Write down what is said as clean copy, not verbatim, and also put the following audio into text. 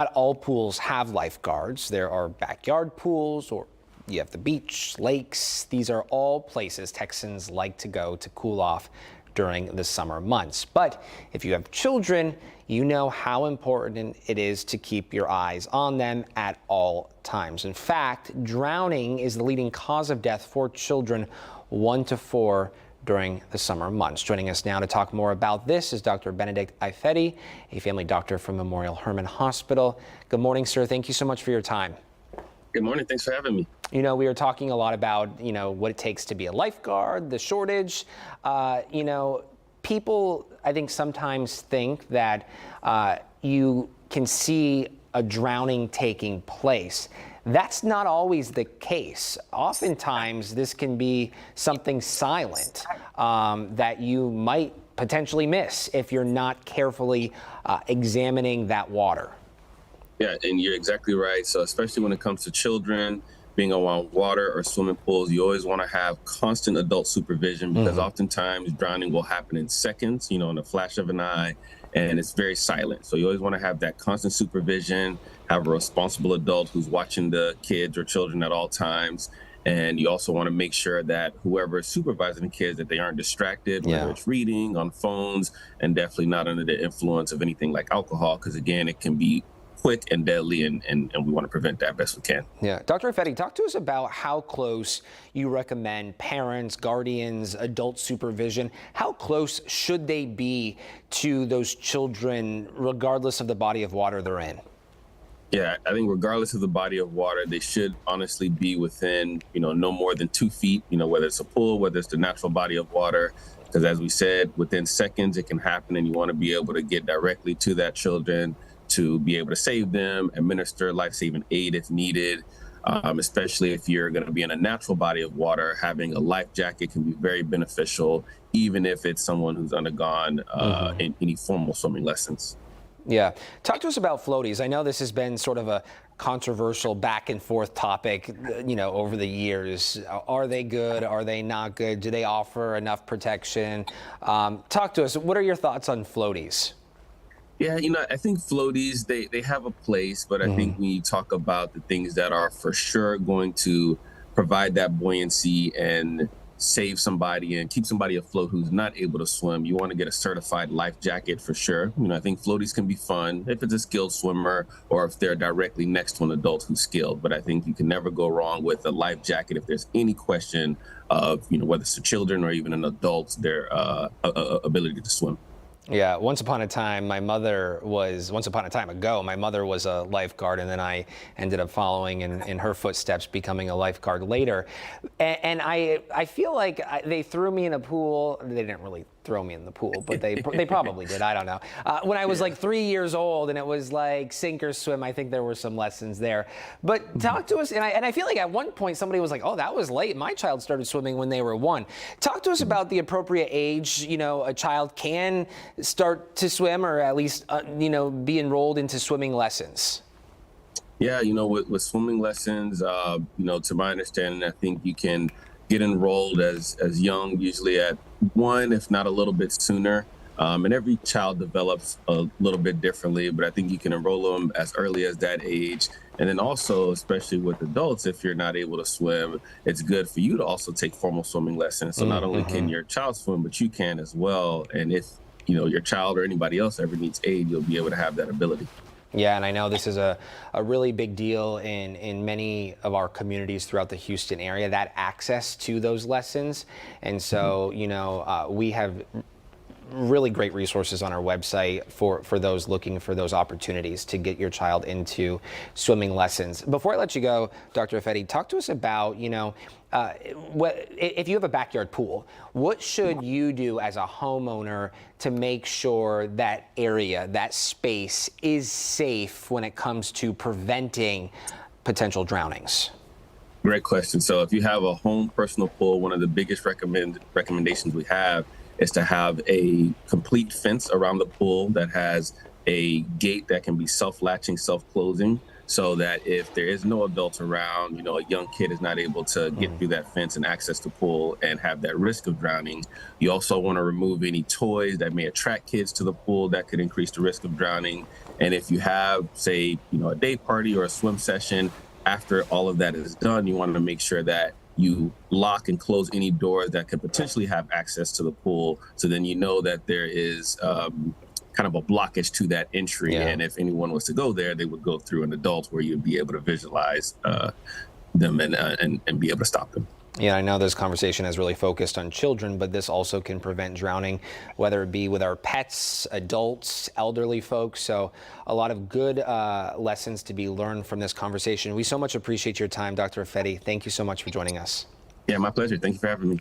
Not all pools have lifeguards. There are backyard pools, or you have the beach, lakes. These are all places Texans like to go to cool off during the summer months. But if you have children, you know how important it is to keep your eyes on them at all times. In fact, drowning is the leading cause of death for children 1 to 4 during the summer months. Joining us now to talk more about this is Dr. Benedict Ifedi, a family doctor from Memorial Hermann Hospital. Good morning, sir. Thank you so much for your time. Good morning. Thanks for having me. You know, we were talking a lot about, what it takes to be a lifeguard, the shortage. People, I think, sometimes think that you can see a drowning taking place. That's not always the case. Oftentimes, this can be something silent that you might potentially miss if you're not carefully examining that water. Yeah, and you're exactly right. So especially when it comes to children being around water or swimming pools, you always want to have constant adult supervision because oftentimes drowning will happen in seconds, in a flash of an eye, and it's very silent. So you always want to have that constant supervision, have a responsible adult who's watching the kids or children at all times. And you also want to make sure that whoever is supervising the kids, that they aren't distracted, whether it's reading on phones, and definitely not under the influence of anything like alcohol, because again, it can be quick and deadly, and we want to prevent that best we can. Yeah. Dr. Ifedi, talk to us about how close you recommend parents, guardians, adult supervision. How close should they be to those children, regardless of the body of water they're in? Yeah, I think regardless of the body of water, they should honestly be within, no more than 2 feet, whether it's a pool, whether it's the natural body of water. Because as we said, within seconds it can happen, and you want to be able to get directly to that children to be able to save them, administer life-saving aid if needed, especially if you're going to be in a natural body of water. Having a life jacket can be very beneficial, even if it's someone who's undergone any formal swimming lessons. Yeah. Talk to us about floaties. I know this has been sort of a controversial back and forth topic, over the years. Are they good? Are they not good? Do they offer enough protection? Talk to us. What are your thoughts on floaties? Yeah, I think floaties, they have a place, but I think when you talk about the things that are for sure going to provide that buoyancy and save somebody and keep somebody afloat who's not able to swim, you want to get a certified life jacket for sure. I think floaties can be fun if it's a skilled swimmer or if they're directly next to an adult who's skilled. But I think you can never go wrong with a life jacket if there's any question of, whether it's a children or even an adult, their ability to swim. Yeah, once upon a time ago, my mother was a lifeguard, and then I ended up following in her footsteps, becoming a lifeguard later. And I feel like they threw me in a pool. They didn't really throw me in the pool, but they probably did. I don't know. When I was like 3 years old, and it was like sink or swim, I think there were some lessons there. But talk to us, and I feel like at one point somebody was like, "Oh, that was late. My child started swimming when they were 1." Talk to us about the appropriate age, a child can start to swim, or at least, be enrolled into swimming lessons. Yeah, with swimming lessons, to my understanding, I think you can get enrolled as young, usually at 1, if not a little bit sooner. And every child develops a little bit differently, but I think you can enroll them as early as that age. And then also, especially with adults, if you're not able to swim, it's good for you to also take formal swimming lessons. So not only can your child swim, but you can as well. And if, your child or anybody else ever needs aid, you'll be able to have that ability. Yeah, and I know this is a really big deal in many of our communities throughout the Houston area, that access to those lessons. And so, we have really great resources on our website for those looking for those opportunities to get your child into swimming lessons. Before I let you go, Dr. Ifedi, talk to us about, if you have a backyard pool, what should you do as a homeowner to make sure that area, that space is safe when it comes to preventing potential drownings? Great question. So if you have a home personal pool, one of the biggest recommendations we have is to have a complete fence around the pool that has a gate that can be self-latching, self-closing, so that if there is no adults around, a young kid is not able to get through that fence and access the pool and have that risk of drowning. You also want to remove any toys that may attract kids to the pool that could increase the risk of drowning. And if you have, say, a day party or a swim session, after all of that is done, you want to make sure that you lock and close any doors that could potentially have access to the pool. So then you know that there is kind of a blockage to that entry. Yeah. And if anyone was to go there, they would go through an adult where you'd be able to visualize them and be able to stop them. Yeah, I know this conversation has really focused on children, but this also can prevent drowning, whether it be with our pets, adults, elderly folks. So a lot of good lessons to be learned from this conversation. We so much appreciate your time, Dr. Ifedi. Thank you so much for joining us. Yeah, my pleasure. Thank you for having me.